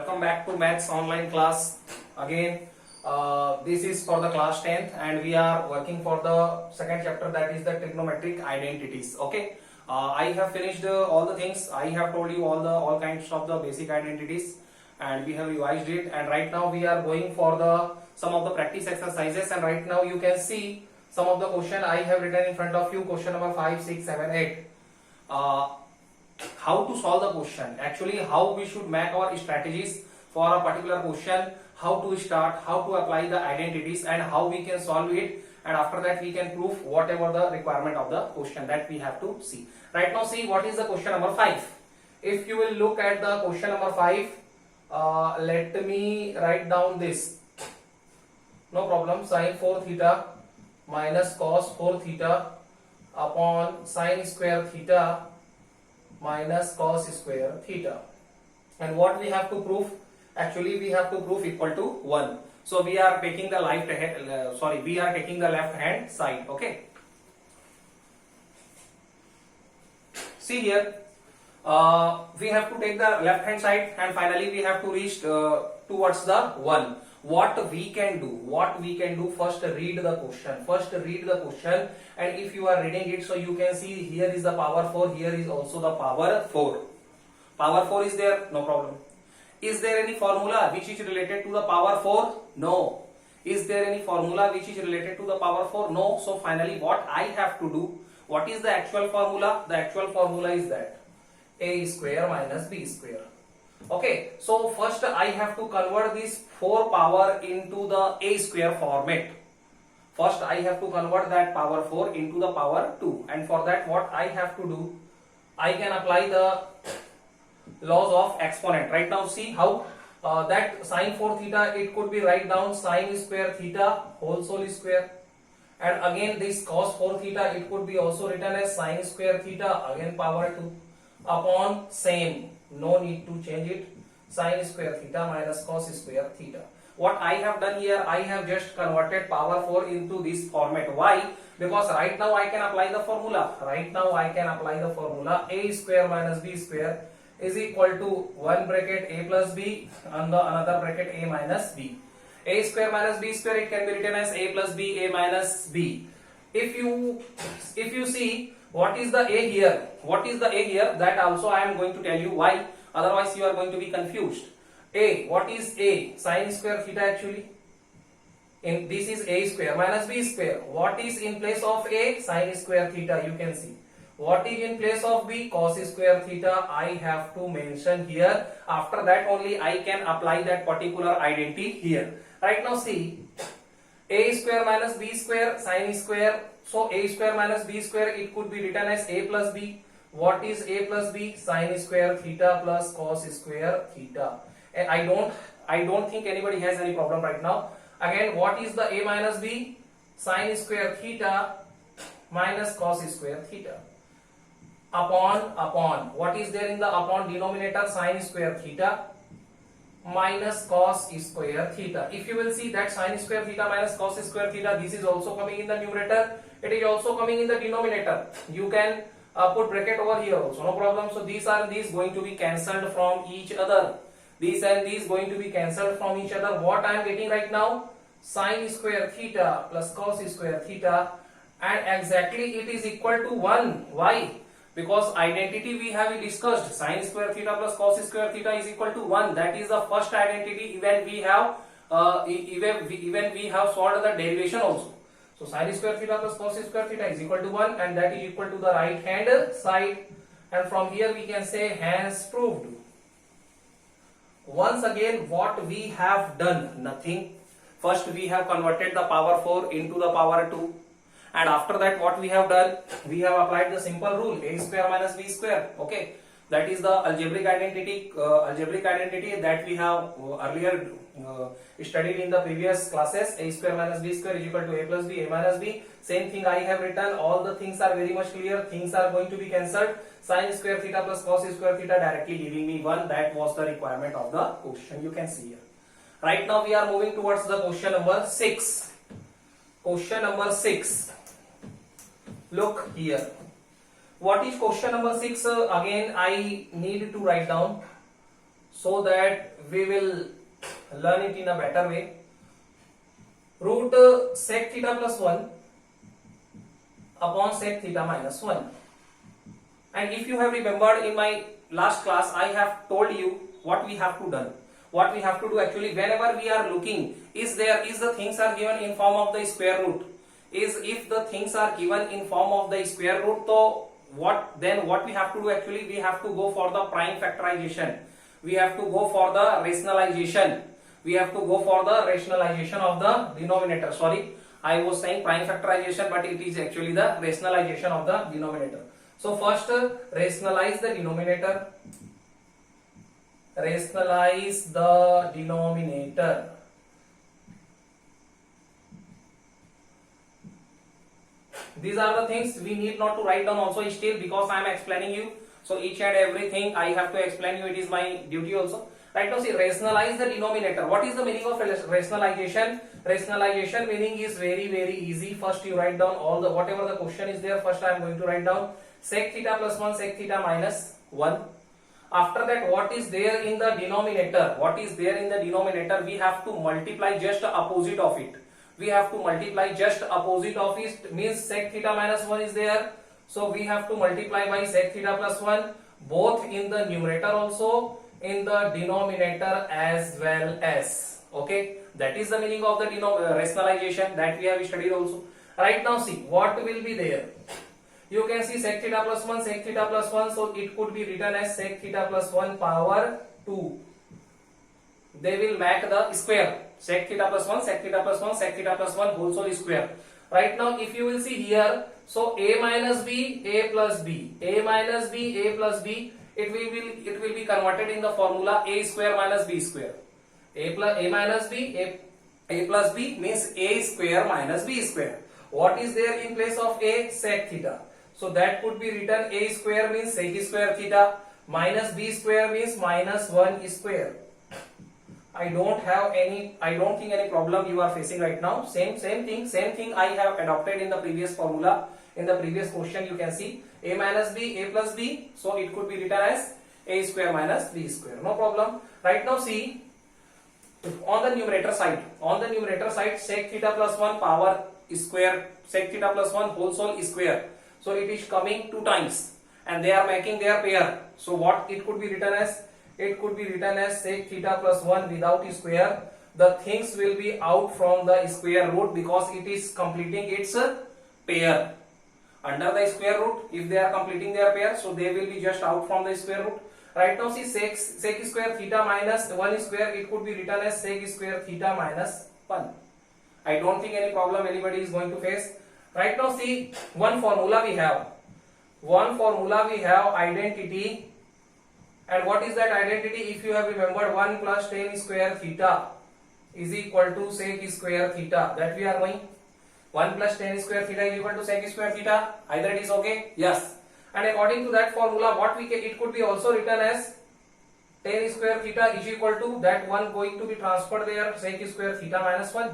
welcome back to Maths online class. Again, this is for the class 10th and we are working for the second chapter, that is the trigonometric identities. Okay, I have finished all the things. I have told you all kinds of the basic identities and we have revised it, and right now we are going for the some of the practice exercises, and right now you can see some of the question I have written in front of you. Question number 5, 6, 7, 8. How to solve the question, actually how we should make our strategies for a particular question, how to start, how to apply the identities, and how we can solve it, and after that we can prove whatever the requirement of the question that we have to see. Right now see what is the question number 5. If you will look at the question number 5, let me write down this. No problem. Sin 4 theta minus cos 4 theta upon sin square theta minus cos square theta, and what we have to prove, actually we have to prove equal to 1. So we are taking the we are taking the left hand side. Okay, see here, we have to take the left hand side and finally we have to reach towards the 1. What we can do, first read the question, and if you are reading it, so you can see here is the power 4, here is also the power 4 is there, no problem. Is there any formula which is related to the power 4? No. Is there any formula which is related to the power 4? No. So finally what I have to do, what is the actual formula? The actual formula is that a square minus b square. Okay, so first I have to convert this 4 power into the a square format. First I have to convert that power 4 into the power 2, and for that what I have to do, I can apply the laws of exponent. Right now see how that sin 4 theta, it could be write down sin square theta whole square, and again this cos 4 theta, it could be also written as sin square theta again power 2 upon same, no need to change it, sin square theta minus cos square theta. What I have done here, I have just converted power 4 into this format. Why? Because right now I can apply the formula. A square minus b square is equal to one bracket a plus b and the another bracket a minus b. A square minus b square, it can be written as a plus b, a minus b. If you see what is the a here, that also I am going to tell you. Why? Otherwise you are going to be confused. A, what is a? Sin square theta actually. In this is a square minus b square. What is in place of a? Sin square theta, you can see. What is in place of b? Cos square theta. I have to mention here. After that only I can apply that particular identity here. Right now see, a square minus b square sin square. So a square minus b square, it could be written as a plus b. What is a plus b? Sin square theta plus cos square theta. And I don't think anybody has any problem right now. Again, what is the a minus b? Sin square theta minus cos square theta upon what is there in the upon denominator? Sin square theta minus cos square theta. If you will see that sin square theta minus cos square theta, this is also coming in the numerator, it is also coming in the denominator. You can put bracket over here also, no problem. So these going to be cancelled from each other. These and these going to be cancelled from each other. What I am getting right now? Sin square theta plus cos square theta, and exactly it is equal to 1. Why? Because identity we have discussed, sin square theta plus cos square theta is equal to 1. That is the first identity. Even we have solved the derivation also. So sin square theta plus cos square theta is equal to 1, and that is equal to the right hand side, and from here we can say hence proved. Once again what we have done, nothing. First we have converted the power 4 into the power 2, and after that what we have done, we have applied the simple rule a square minus b square. Okay, that is the algebraic identity that we have earlier studied in the previous classes. A square minus b square is equal to a plus b, a minus b. Same thing I have written. All the things are very much clear. Things are going to be cancelled. Sin square theta plus cos square theta directly giving me 1. That was the requirement of the question. You can see here. Right now we are moving towards the question number 6. Question number 6. Look here. What is question number 6? Again I need to write down. so that we will learn it in a better way. Root sec theta plus 1 upon sec theta minus 1. And if you have remembered, in my last class I have told you what we have to done. What we have to do actually, whenever we are looking, is the things are given in form of the square root. If the things are given in form of the square root, so what we have to do actually, we have to go for the prime factorization. We have to go for the rationalization. We have to go for the rationalization of the denominator. Sorry, I was saying prime factorization, but it is actually the rationalization of the denominator. So first, rationalize the denominator. Rationalize the denominator. These are the things we need not to write down also still, because I am explaining you. So each and everything I have to explain you. It is my duty also. Right now, see, rationalize the denominator. What is the meaning of rationalization? Rationalization meaning is very easy. First, you write down all the whatever the question is there. First, I am going to write down sec theta plus 1, sec theta minus 1. After that, what is there in the denominator? What is there in the denominator? We have to multiply just the opposite of it. We have to multiply just opposite of it, means sec theta minus 1 is there. So we have to multiply by sec theta plus 1, both in the numerator also, in the denominator as well as. Okay, that is the meaning of the rationalization that we have studied also. Right now, see what will be there. You can see sec theta plus 1, sec theta plus 1, so it could be written as sec theta plus 1 power 2. They will make the square. Sec theta plus 1, sec theta plus 1, sec theta plus 1 whole sole square. Right now, if you will see here, so a minus b, a plus b, a minus b, a plus b, it will be converted in the formula a square minus b square. A minus b, a plus b means a square minus b square. What is there in place of a? Sec theta. So that could be written a square means sec square theta, minus b square means minus 1 square. I don't think any problem you are facing right now. Same thing I have adopted in the previous formula. In the previous question, you can see a minus b, a plus b, so it could be written as a square minus b square. No problem. Right now, see, on the numerator side, sec theta plus 1 power square, sec theta plus 1 whole sole square. So it is coming 2 times, and they are making their pair. So what it could be written as? It could be written as sec theta plus 1 without square. The things will be out from the square root because it is completing its pair. Under the square root, if they are completing their pair, so they will be just out from the square root. Right now, see, sec square theta minus 1 square, it could be written as sec square theta minus 1. I don't think any problem anybody is going to face. Right now, see, one formula we have. Identity. And what is that identity? If you have remembered, 1 plus tan square theta is equal to sec square theta. That we are knowing. 1 plus tan square theta is equal to sec square theta. Either it is okay? Yes. And according to that formula, it could be also written as tan square theta is equal to that one going to be transferred there, sec square theta minus 1.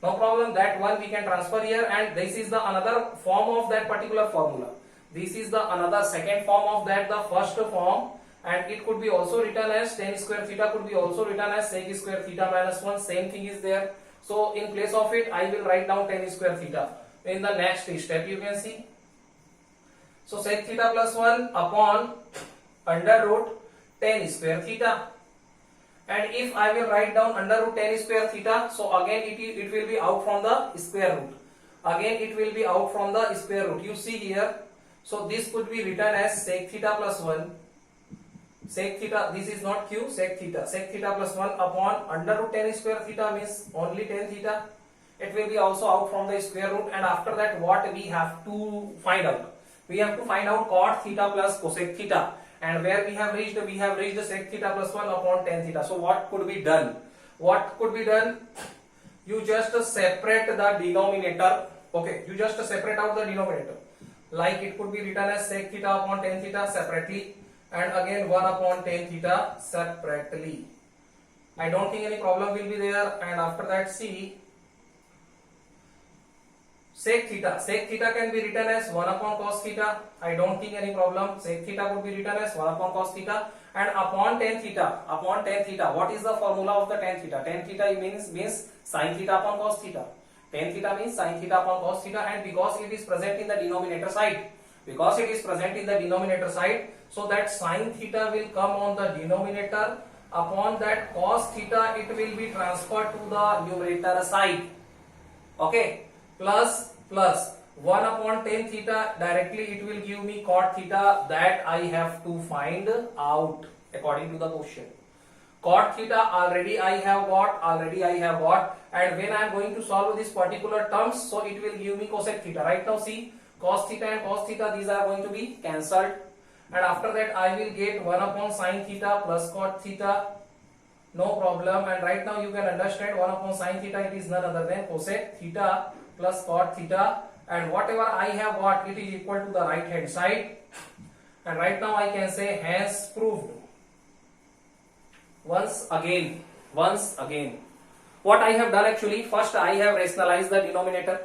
No problem, that one we can transfer here, and this is the another form of that particular formula. This is the another second form of that, the first form, and it could be also written as tan square theta could be also written as sec square theta minus 1. Same thing is there. So in place of it, I will write down tan square theta. In the next step, you can see. So sec theta plus 1 upon under root tan square theta. And if I will write down under root tan square theta, so again it will be out from the square root. Again it will be out from the square root. You see here. So this could be written as sec theta plus 1. Sec theta, this is not q, sec theta. Sec theta plus 1 upon under root tan square theta means only tan theta. It will be also out from the square root, and after that what we have to find out? We have to find out cot theta plus cosec theta. And where we have reached sec theta plus 1 upon tan theta. So what could be done? You just separate the denominator. Okay, you just separate out the denominator. Like it could be written as sec theta upon tan theta separately, and again 1 upon tan theta separately. I don't think any problem will be there. And after that, see, sec theta can be written as 1 upon cos theta. I don't think any problem. Sec theta could be written as 1 upon cos theta. and upon tan theta. Upon tan theta, what is the formula of the tan theta? Tan theta means sin theta upon cos theta. Tan theta means sin theta upon cos theta, and because it is present in the denominator side, so that sin theta will come on the denominator. Upon that cos theta, it will be transferred to the numerator side. Okay, plus 1 upon tan theta, directly it will give me cot theta, that I have to find out according to the question. Cot theta already I have got, and when I am going to solve this particular terms, so it will give me cosec theta. Right now see, cos theta and cos theta, these are going to be cancelled, and after that I will get 1 upon sin theta plus cot theta, no problem. And right now you can understand 1 upon sin theta, it is none other than cosec theta plus cot theta, and whatever I have got, it is equal to the right hand side, and right now I can say hence proved. Once again, what I have done actually, first I have rationalized the denominator.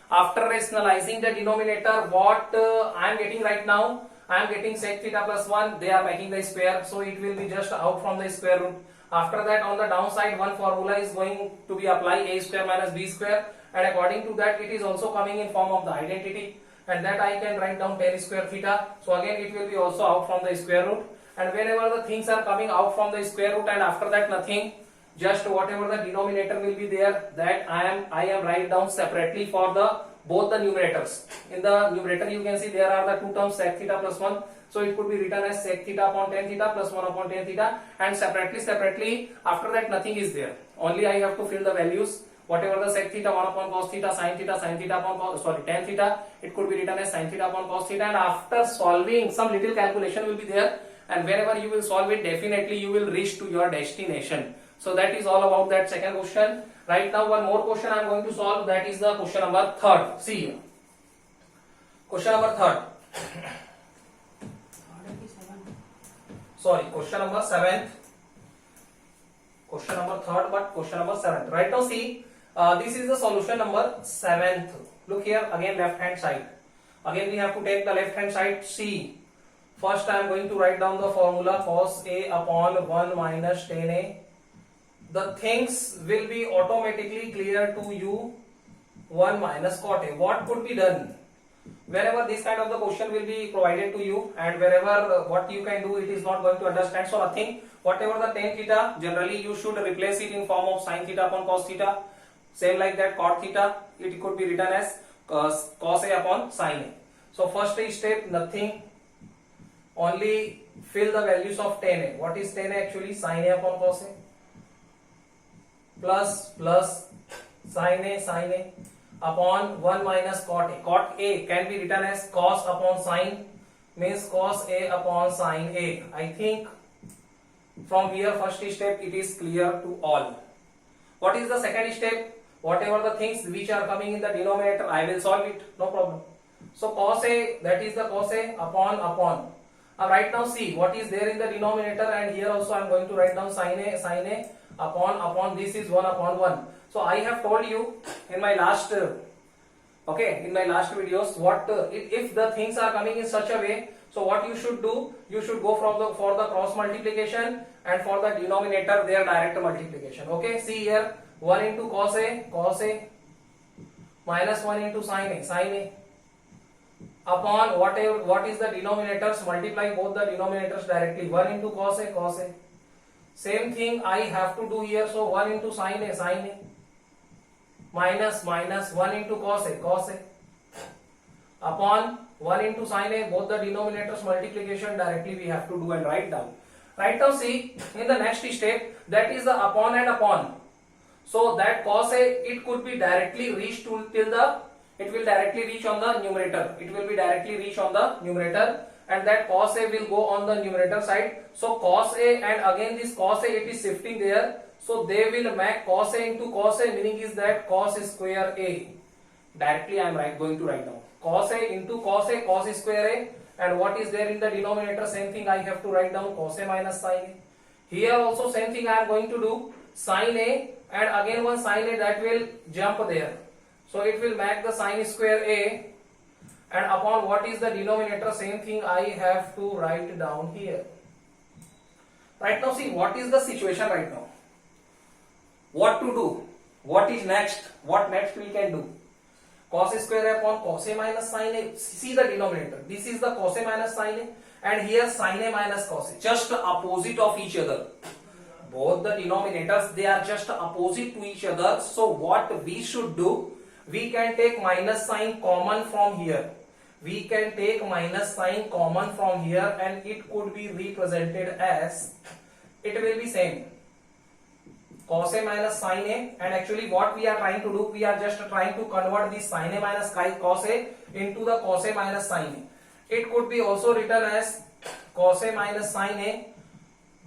After rationalizing the denominator, what I am getting right now, I am getting sec theta plus 1, they are making the square, so it will be just out from the square root. After that, on the downside, one formula is going to be applied, a square minus b square, and according to that, it is also coming in form of the identity, and that I can write down tan square theta. So again, it will be also out from the square root, and whenever the things are coming out from the square root, and after that nothing, just whatever the denominator will be there, that I am write down separately for the both the numerators. In the numerator you can see there are the two terms sec theta plus 1, so it could be written as sec theta upon tan theta plus 1 upon tan theta, and separately after that nothing is there, only I have to fill the values. Whatever the sec theta, 1 upon cos theta, sin theta upon tan theta, it could be written as sin theta upon cos theta, and after solving, some little calculation will be there, and whenever you will solve it, definitely you will reach to your destination. So that is all about that second question. Right now one more question I am going to solve, that is the question number 3rd. See here. Question number 3rd. Sorry, question number 7th. Question number 3rd, but question number 7th. Right now see, this is the solution number 7th. Look here, again left hand side. Again we have to take the left hand side. See, first I am going to write down the formula cos A upon 1 minus tan A. The things will be automatically clear to you. 1 minus cot A. What could be done? Wherever this kind of the question will be provided to you, and wherever what you can do, it is not going to understand, so nothing. Whatever the tan theta, generally you should replace it in form of sin theta upon cos theta. Same like that cot theta, it could be written as cos A upon sin A. So first step, nothing, only fill the values of tan A. What is tan A actually? Sin A upon cos A, plus sin A upon 1 minus cot A. Cot A can be written as cos upon sin, means cos A upon sin A. I think from here first step it is clear to all. What is the second step? Whatever the things which are coming in the denominator, I will solve it, no problem. So cos A, that is the cos A upon. Right now see what is there in the denominator, and here also I am going to write down sin A upon this is 1 upon 1. So I have told you in my last videos, what if the things are coming in such a way, so what you should do, you should go for the cross multiplication, and for the denominator their direct multiplication. Okay, see here, 1 into cos A minus 1 into sin A upon what is the denominators, multiply both the denominators directly. 1 into cos A. Same thing I have to do here, so 1 into sin A minus 1 into cos A upon 1 into sin A, both the denominators multiplication directly we have to do and write down. Right now see, in the next step, that is the upon and upon. So that cos A, it could be directly reached it will directly reach on the numerator. It will be directly reach on the numerator, and that cos A will go on the numerator side. So cos A, and again this cos A, it is shifting there. So they will make cos A into cos A, meaning is that cos square A. Directly I am going to write down cos A into cos A, cos square A, and what is there in the denominator, same thing I have to write down cos A minus sin A. Here also same thing I am going to do, sin A, and again one sin A that will jump there. So it will make the sin square A, and upon what is the denominator, same thing I have to write down here. Right now see what is the situation right now. What to do? What is next? What next we can do? Cos square upon cos a minus sin a. See the denominator. This is the cos a minus sin a, and here sin a minus cos a. Just opposite of each other. Both the denominators, they are just opposite to each other. So what we should do? We can take minus sign common from here. We can take minus sign common from here, and it could be represented as, it will be same, cos a minus sin a, and actually what we are trying to do, we are just trying to convert this sin a minus cos a into the cos a minus sin a. It could be also written as cos a minus sin a,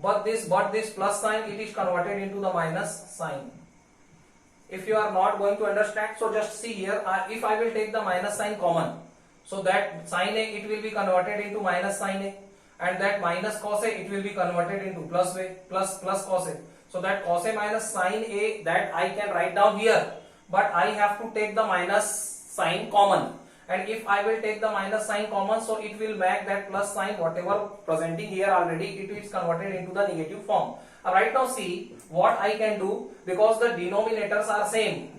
but this plus sign, it is converted into the minus sign. If you are not going to understand, so just see here, if I will take the minus sign common, so that sin a, it will be converted into minus sin a, and that minus cos a, it will be converted into plus cos a. So that cos a minus sin a, that I can write down here, but I have to take the minus sign common. And if I will take the minus sign common, so it will make that plus sign, whatever presenting here already, it is converted into the negative form. Right now see what I can do, because the denominators are same.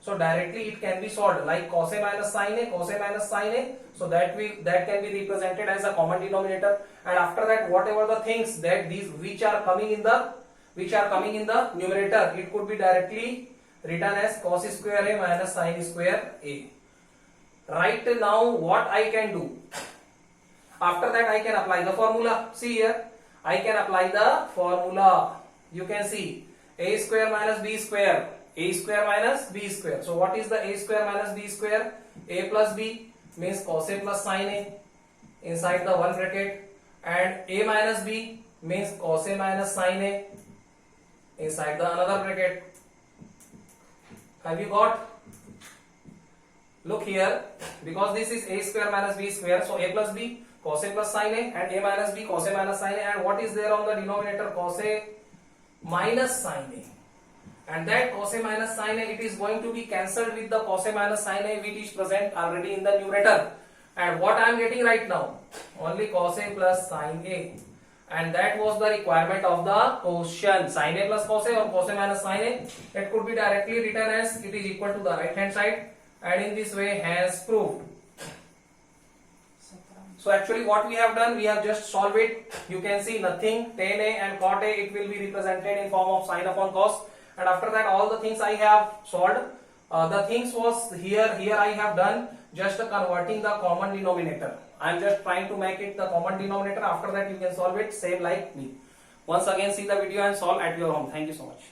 So directly it can be solved, like cos a minus sin a, so that can be represented as a common denominator. And after that, whatever the things that these which are coming in the numerator, it could be directly written as cos square a minus sin square a. Right now what I can do, after that I can apply the formula. See here, I can apply the formula. You can see a square minus b square, a square minus b square. So what is the a square minus b square? A plus b means cos a plus sin a inside the one bracket, and a minus b means cos a minus sin a inside the another bracket. Have you got? Look here, because this is a square minus b square, so a plus b cos a plus sin a, and a minus b cos a minus sin a, and what is there on the denominator? Cos a minus sin a. And that cos a minus sin a, it is going to be cancelled with the cos a minus sin a which is present already in the numerator. And what I am getting right now? Only cos a plus sin a. And that was the requirement of the question. Sin a plus cos a or cos a minus sin a. It could be directly written as it is equal to the right hand side. And in this way, hence proved. So actually what we have done, we have just solved it. You can see nothing, tan a and cot a, it will be represented in form of sin upon cos. And after that, all the things I have solved. The things was here I have done just converting the common denominator. I am just trying to make it the common denominator. After that you can solve it same like me. Once again see the video and solve at your home. Thank you so much.